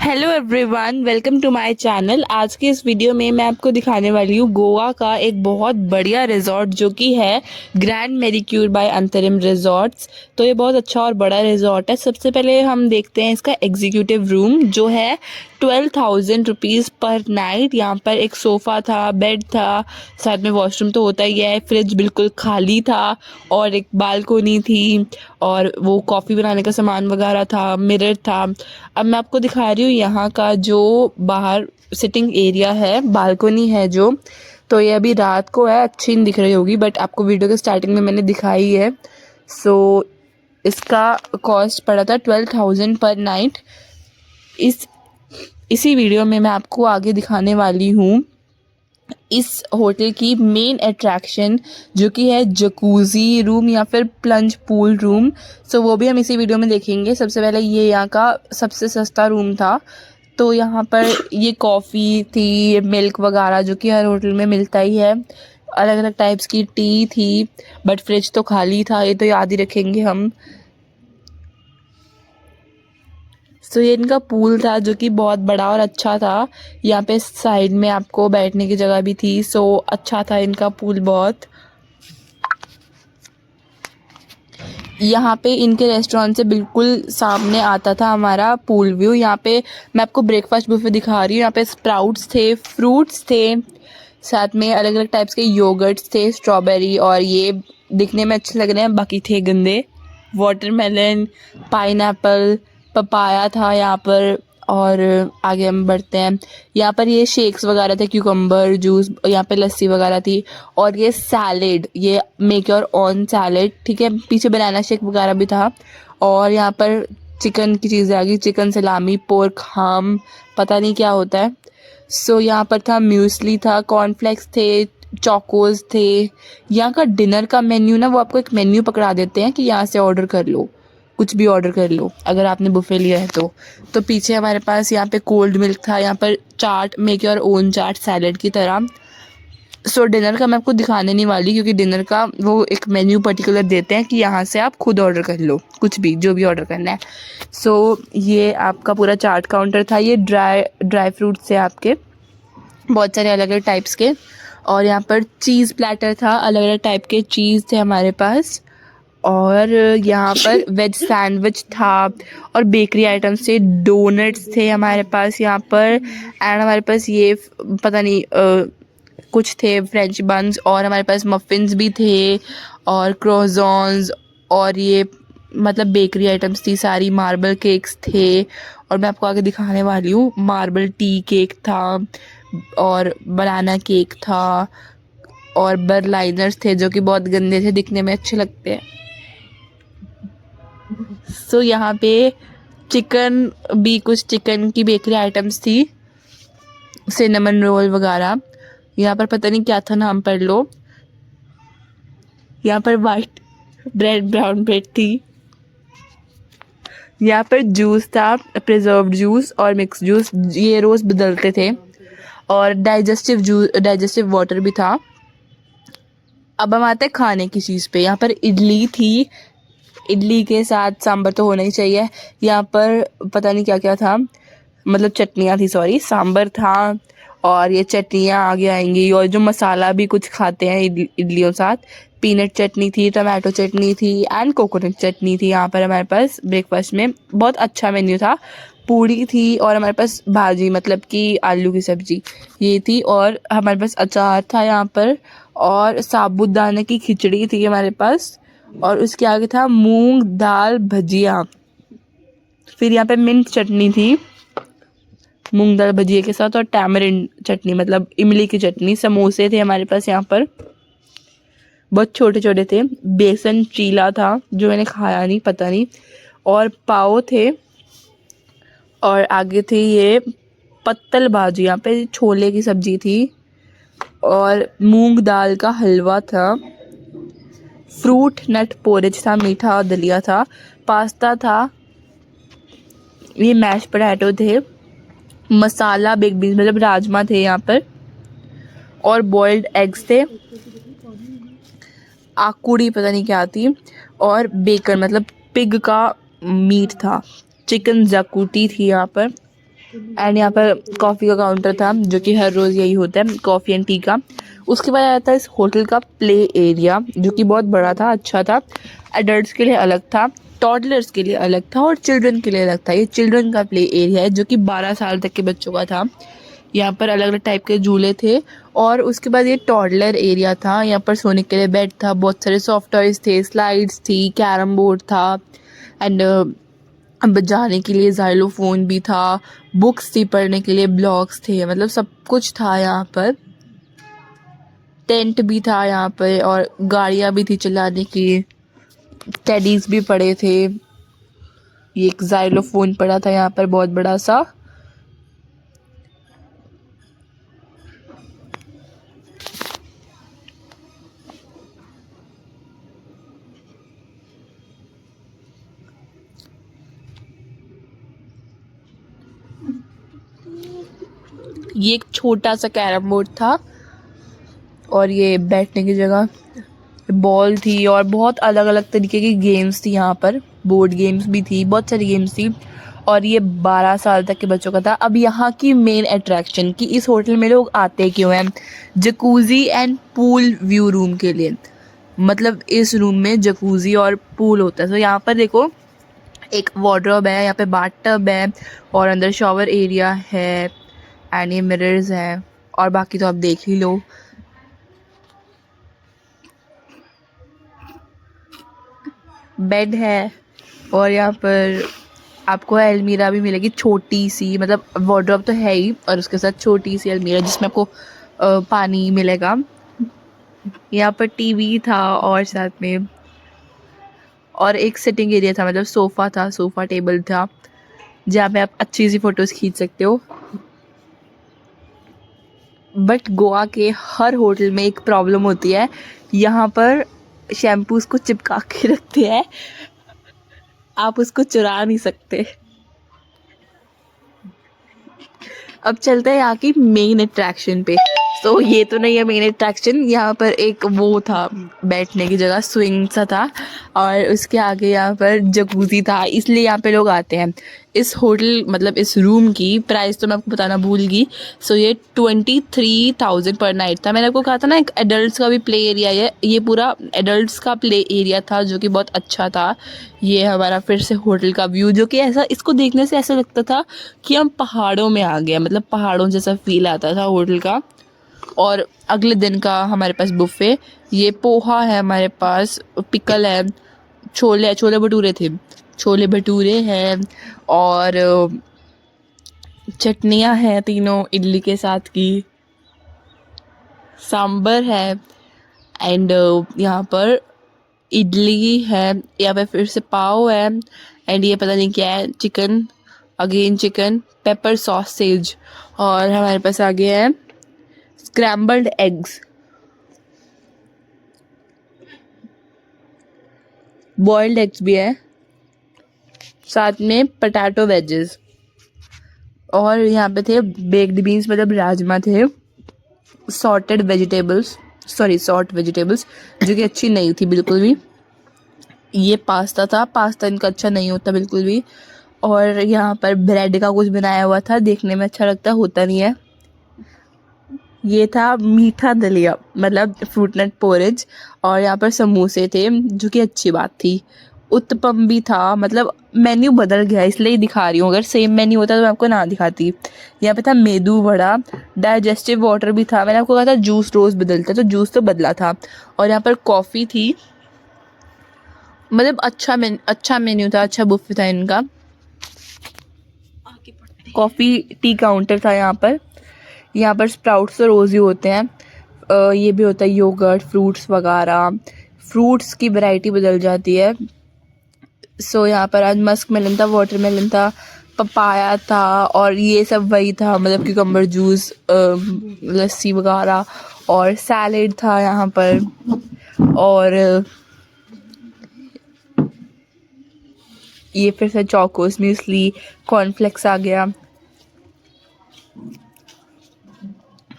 Hello everyone, welcome to my channel. आज के इस वीडियो में मैं आपको दिखाने वाली हूँ गोवा का एक बहुत बढ़िया रिजॉर्ट जो कि है ग्रैंड मैरीक्यूर बाय अंतरिम रिजॉर्ट्स। तो ये बहुत अच्छा और बड़ा रिजॉर्ट है। सबसे पहले हम देखते हैं इसका एग्जीक्यूटिव रूम जो है 12,000 रुपीज़ पर नाइट। यहाँ पर एक सोफ़ा था, बेड था, साथ में वॉशरूम तो होता ही है, फ्रिज बिल्कुल खाली था और एक बालकोनी थी और वो कॉफ़ी बनाने का सामान वगैरह था, मिरर था। अब मैं आपको दिखा रही हूँ यहाँ का जो बाहर सिटिंग एरिया है, बालकोनी है जो। तो ये अभी रात को है, अच्छी नहीं दिख रही होगी बट आपको वीडियो के स्टार्टिंग में मैंने दिखाई है। सो इसका कॉस्ट पड़ा था 12,000 पर नाइट। इसी वीडियो में मैं आपको आगे दिखाने वाली हूँ इस होटल की मेन अट्रैक्शन जो कि है जकूज़ी रूम या फिर प्लंज पूल रूम। सो वो भी हम इसी वीडियो में देखेंगे। सबसे पहले ये यहाँ का सबसे सस्ता रूम था। तो यहाँ पर ये कॉफ़ी थी, मिल्क वगैरह जो कि हर होटल में मिलता ही है, अलग अलग टाइप्स की टी थी, बट फ्रिज तो खाली था, ये तो याद ही रखेंगे हम। सो ये इनका पूल था जो कि बहुत बड़ा और अच्छा था। यहाँ पे साइड में आपको बैठने की जगह भी थी। सो अच्छा था इनका पूल बहुत। यहाँ पे इनके रेस्टोरेंट से बिल्कुल सामने आता था हमारा पूल व्यू। यहाँ पे मैं आपको ब्रेकफास्ट बुफे दिखा रही हूँ। यहाँ पे स्प्राउट्स थे, फ्रूट्स थे, साथ में अलग अलग टाइप्स के योगर्ट्स थे, स्ट्रॉबेरी, और ये दिखने में अच्छे लग रहे हैं, बाकी थे गंदे। वाटरमेलन, पाइनएप्पल, पपाया था यहाँ पर। और आगे हम बढ़ते हैं। यहाँ पर ये शेक्स वगैरह थे, क्यूकम्बर जूस, यहाँ पे लस्सी वगैरह थी। और ये सैलेड, ये मेक योर ओन सैलेड, ठीक है। पीछे बनाना शेक वगैरह भी था। और यहाँ पर चिकन की चीज़ें आ गई, चिकन सलामी, पोर्क हाम, पता नहीं क्या होता है। सो यहाँ पर था म्यूसली था, कॉर्नफ्लेक्स थे, चोकोज थे। यहाँ का डिनर का मेन्यू ना, वो आपको एक मेन्यू पकड़ा देते हैं कि यहाँ से ऑर्डर कर लो, कुछ भी ऑर्डर कर लो अगर आपने बुफे लिया है तो पीछे हमारे पास यहाँ पे कोल्ड मिल्क था, यहाँ पर chaat, make your own chaat salad की तरह। सो डिनर का मैं आपको दिखाने नहीं वाली क्योंकि डिनर का वो एक मेन्यू पर्टिकुलर देते हैं कि यहाँ से आप खुद ऑर्डर कर लो, कुछ भी जो भी ऑर्डर करना है। सो ये आपका पूरा चाट काउंटर था। ये ड्राई फ्रूट्स थे आपके, बहुत सारे अलग अलग टाइप्स के। और यहाँ पर चीज़ प्लेटर था, अलग अलग टाइप के चीज़ थे हमारे पास। और यहाँ पर वेज सैंडविच था और बेकरी आइटम्स थे, डोनट्स थे हमारे पास यहाँ पर। एंड हमारे पास ये पता नहीं कुछ थे फ्रेंच बन्स, और हमारे पास मफ़िन्स भी थे और क्रोज़ॉन्स, और ये मतलब बेकरी आइटम्स थी सारी। मार्बल केक्स थे और मैं आपको आगे दिखाने वाली हूँ। मार्बल टी केक था और बनाना केक था और बर्लाइनर्स थे जो कि बहुत गंदे थे, दिखने में अच्छे लगते हैं। सो यहाँ पे चिकन भी, कुछ चिकन की बेकरी आइटम्स थी, सिनेमन रोल वगैरह। यहाँ पर पता नहीं क्या था, नाम पढ़ लो। यहाँ पर वाइट ब्रेड, ब्राउन ब्रेड थी। यहाँ पर जूस था, प्रिजर्व्ड जूस और मिक्स जूस, ये रोज़ बदलते थे। और डाइजेस्टिव वाटर भी था। अब हम आते हैं खाने की चीज़ पे। यहाँ पर इडली थी, इडली के साथ सांभर तो होना ही चाहिए। यहाँ पर पता नहीं क्या क्या था, मतलब चटनियाँ थी, सॉरी, सांभर था और ये चटनियाँ आगे आएंगी। और जो मसाला भी कुछ खाते हैं इडलियों साथ, पीनट चटनी थी, टमाटो चटनी थी एंड कोकोनट चटनी थी। यहाँ पर हमारे पास ब्रेकफास्ट में बहुत अच्छा मेन्यू था। पूड़ी थी और हमारे पास भाजी, मतलब कि आलू की सब्जी ये थी। और हमारे पास अचार था यहाँ पर, और साबूदाने की खिचड़ी थी हमारे पास। और उसके आगे था मूंग दाल भजिया। फिर यहाँ पे मिंट चटनी थी मूंग दाल भजिया के साथ, और टैमरिंड चटनी मतलब इमली की चटनी। समोसे थे हमारे पास यहाँ पर, बहुत छोटे छोटे थे। बेसन चीला था जो मैंने खाया नहीं, पता नहीं। और पाव थे। और आगे थी ये पत्तल भाजी, यहाँ पे छोले की सब्जी थी। और मूंग दाल का हलवा था। फ्रूट नट पोरेज था, मीठा दलिया था। पास्ता था। ये मैश पोटैटो थे। मसाला बिग बीन्स मतलब राजमा थे यहाँ पर। और बॉइल्ड एग्स थे। आकुड़ी पता नहीं क्या थी। और बेकन मतलब पिग का मीट था। चिकन जकूटी थी यहाँ पर। एंड यहाँ पर कॉफ़ी का काउंटर था जो कि हर रोज़ यही होता है, कॉफ़ी एंड टी का। उसके बाद आया था इस होटल का प्ले एरिया जो कि बहुत बड़ा था, अच्छा था। एडल्ट्स के लिए अलग था, टॉडलर्स के लिए अलग था और चिल्ड्रन के लिए अलग था। ये चिल्ड्रन का प्ले एरिया है जो कि 12 साल तक के बच्चों का था। यहाँ पर अलग अलग टाइप के झूले थे। और उसके बाद ये टॉडलर एरिया था, यहाँ पर सोने के लिए बेड था, बहुत सारे सॉफ्ट टॉयज थे, स्लाइड्स थी, कैरम बोर्ड था एंड बजाने के लिए जाइलोफोन भी था, बुक्स थी पढ़ने के लिए, ब्लॉक्स थे, मतलब सब कुछ था यहाँ पर। टेंट भी था यहाँ पे और गाड़ियाँ भी थी चलाने की, टेडीज भी पड़े थे। ये एक जाइलोफोन पड़ा था यहाँ पर बहुत बड़ा सा। ये एक छोटा सा कैरम बोर्ड था और ये बैठने की जगह, बॉल थी और बहुत अलग अलग तरीके की गेम्स थी यहाँ पर। बोर्ड गेम्स भी थी, बहुत सारी गेम्स थी। और ये 12 साल तक के बच्चों का था। अब यहाँ की मेन अट्रैक्शन कि इस होटल में लोग आते क्यों हैं, jacuzzi and pool view room के लिए। मतलब इस रूम में जकूज़ी और पूल होता है। तो यहाँ पर देखो एक वार्डरोब है, यहाँ पे बाथटब है और अंदर शॉवर एरिया है एंड ये मिरर्स हैं और बाकी तो आप देख ही लो। बेड है और यहाँ पर आपको अलमीरा भी मिलेगी छोटी सी, मतलब वार्डरोब तो है ही और उसके साथ छोटी सी अलमीरा जिसमें आपको पानी मिलेगा। यहाँ पर टीवी था और साथ में और एक सिटिंग एरिया था, मतलब सोफ़ा था, सोफ़ा टेबल था जहाँ पे आप अच्छी सी फ़ोटोज़ खींच सकते हो। बट गोवा के हर होटल में एक प्रॉब्लम होती है, यहाँ पर शैम्पूज़ को चिपका के रखते हैं, आप उसको चुरा नहीं सकते। अब चलते हैं यहाँ की मेन अट्रैक्शन पे। तो ये तो नहीं है मेन अट्रैक्शन, यहाँ पर एक वो था बैठने की जगह, स्विंग सा था और उसके आगे यहाँ पर जकूज़ी था, इसलिए यहाँ पे लोग आते हैं। इस होटल मतलब इस रूम की प्राइस तो मैं आपको बताना भूल गई। सो ये 23,000 पर नाइट था। मैंने आपको कहा था ना एक एडल्ट्स का भी प्ले एरिया है, ये पूरा एडल्ट्स का प्ले एरिया था जो कि बहुत अच्छा था। ये हमारा फिर से होटल का व्यू जो कि ऐसा, इसको देखने से ऐसा लगता था कि हम पहाड़ों में आ गए, मतलब पहाड़ों जैसा फील आता था होटल का। और अगले दिन का हमारे पास बुफे, ये पोहा है हमारे पास, पिकल है, छोले छोले भटूरे थे, छोले भटूरे हैं और चटनियाँ हैं तीनों इडली के साथ की, सांबर है एंड यहाँ पर इडली है, यहाँ पे फिर से पाव है एंड ये पता नहीं क्या है, chicken, again chicken, paper sausage और हमारे पास आगे है स्क्रैम्बल्ड एग्स, बॉइल्ड एग्स भी है, साथ में पटाटो वेजेस और यहाँ पे थे बेक्ड बीन्स, मतलब राजमा थे, sorted vegetables, sorry sort vegetables जो कि अच्छी नहीं थी बिल्कुल भी। ये पास्ता था, पास्ता इनका अच्छा नहीं होता बिल्कुल भी। और यहाँ पर ब्रेड का कुछ बनाया हुआ था, देखने में अच्छा लगता, होता नहीं है। ये था मीठा दलिया, मतलब फ्रूट नट पोरेज और यहाँ पर समोसे थे जो कि अच्छी बात थी। उत्पम भी था, मतलब मेन्यू बदल गया इसलिए दिखा रही हूँ, अगर सेम मेन्यू होता तो मैं आपको ना दिखाती। यहाँ पे था मेदू वड़ा, डाइजेस्टिव वाटर भी था, मैंने आपको कहा था जूस रोज़ बदलता, तो जूस तो बदला था। और यहाँ पर कॉफ़ी थी, मतलब अच्छा मेन्यू था, अच्छा बुफे था इनका। कॉफ़ी टी काउंटर था यहाँ पर स्प्राउट्स तो रोज़ ही होते हैं, ये भी होता है योगर्ट, फ्रूट्स वगैरह, फ्रूट्स की वैरायटी बदल जाती है। सो यहाँ पर आज मस्क मेलन था, वाटरमेलन था, पपाया था और ये सब वही था, मतलब क्यूकम्बर जूस, लस्सी वगैरह और सैलेड था यहाँ पर। और ये फिर से चोकोस म्यूसली, कॉर्नफ्लेक्स आ गया,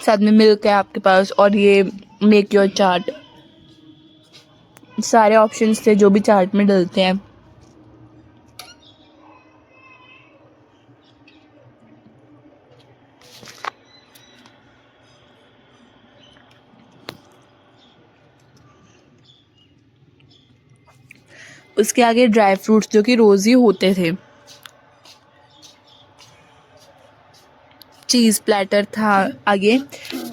साथ में मिल्क है आपके पास और ये मेक योर चाट, सारे ऑप्शंस थे जो भी चाट में डलते हैं। उसके आगे ड्राई फ्रूट्स जो कि रोज़ ही होते थे। चीज़ प्लेटर था आगे,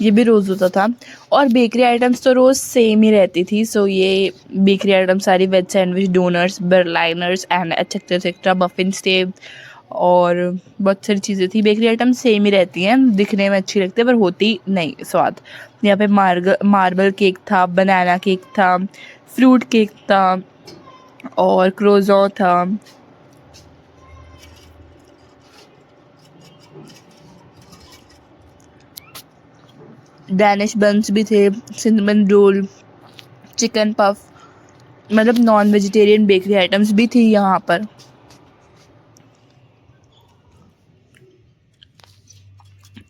ये भी रोज़ होता था। और बेकरी आइटम्स तो रोज़ सेम ही रहती थी। सो ये बेकरी आइटम सारी veg sandwich, donuts, berliners and etcetera etcetera, muffins थे और बहुत सारी चीज़ें थी। बेकरी आइटम सेम ही रहती हैं, दिखने में अच्छी लगती है पर होती नहीं स्वाद। यहाँ पे मार्बल केक था, बनाना केक था, फ्रूट केक था और क्रोज़ॉन था। डैनिश बन्स भी थे, सिनेमन रोल, चिकन पफ, मतलब नॉन वेजिटेरियन बेकरी आइटम्स भी थी यहाँ पर।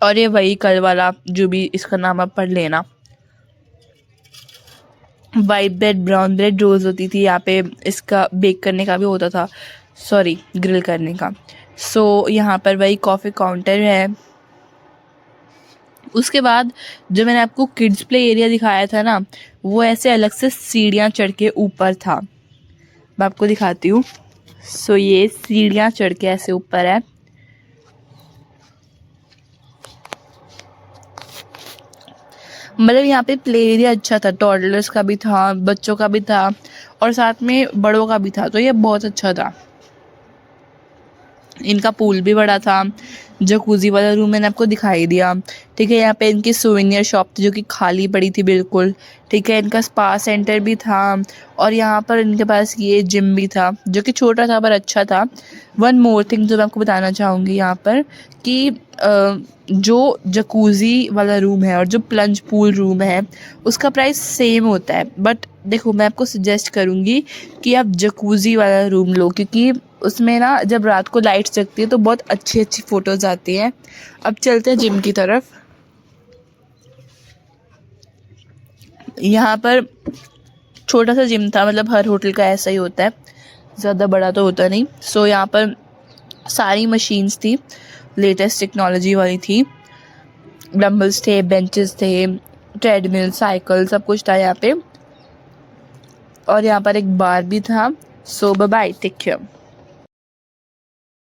और ये वही कल वाला जो भी इसका नाम आप पढ़ लेना, वाइट ब्रेड, ब्राउन ब्रेड रोज़ होती थी। यहाँ पे इसका बेक करने का भी होता था, सॉरी ग्रिल करने का। सो यहाँ पर वही कॉफ़ी काउंटर है। उसके बाद जो मैंने आपको किड्स प्ले एरिया दिखाया था ना, वो ऐसे अलग से सीढ़ियाँ चढ़ के ऊपर था। मैं आपको दिखाती हूँ। सो ये सीढ़ियाँ चढ़ के ऐसे ऊपर है। मतलब यहाँ पे प्ले एरिया अच्छा था, टॉडलर्स का भी था, बच्चों का भी था और साथ में बड़ों का भी था, तो ये बहुत अच्छा था। इनका पूल भी बड़ा था। जकूज़ी वाला रूम मैंने आपको दिखाई दिया, ठीक है। यहाँ पे इनकी सोवेनियर शॉप थी जो कि खाली पड़ी थी बिल्कुल, ठीक है। इनका स्पा सेंटर भी था और यहाँ पर इनके पास ये जिम भी था जो कि छोटा था पर अच्छा था। वन मोर थिंग जो मैं आपको बताना चाहूँगी यहाँ पर कि जो जकूज़ी वाला रूम है और जो प्लंज पूल रूम है उसका प्राइस सेम होता है। बट देखो, मैं आपको सजेस्ट करूँगी कि आप जकूज़ी वाला रूम लो, क्योंकि उसमें ना जब रात को लाइट्स जगती है तो बहुत अच्छी अच्छी फ़ोटोज़ आती हैं। अब चलते हैं जिम की तरफ। यहाँ पर छोटा सा जिम था, मतलब हर होटल का ऐसा ही होता है, ज़्यादा बड़ा तो होता नहीं। सो यहाँ पर सारी मशीन्स थी, लेटेस्ट टेक्नोलॉजी वाली थी। डंबल्स थे, बेंचेस थे, ट्रेडमिल, साइकिल, सब कुछ था यहाँ पे। और यहाँ पर एक बार भी था। सो बाय बाय, टेक केयर।